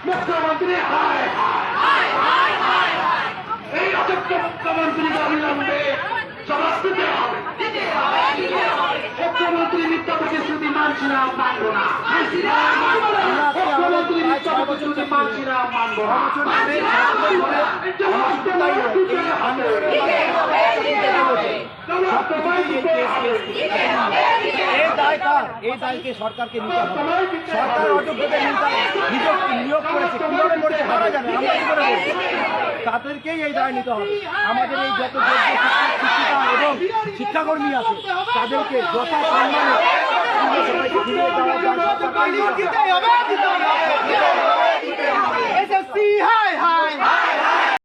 মুখ্যমন্ত্রী এই অযোগ্য মুখ্যমন্ত্রীকে অবিলম্বে জবাব দিতে হবে। মুখ্যমন্ত্রী মিথ্যা প্রতিশ্রুতি মানছি না, মানব না। মুখ্যমন্ত্রী মিথ্যা প্রতিশ্রুতি মানছি না, মানব না। এই দায়কে সরকারকে নিতে হবে। সরকার অযোগ্যদের নিয়োগ করেছে, কিভাবে করেছে তারা জানে, আমরা কি করে বলবো? তাদেরকেই এই দায় নিতে হবে। আমাদের এই যত শিক্ষিকা এবং শিক্ষাকর্মী আছে তাদেরকে যত সম্মানে সবাইকে ফিরিয়ে দেওয়া যায়।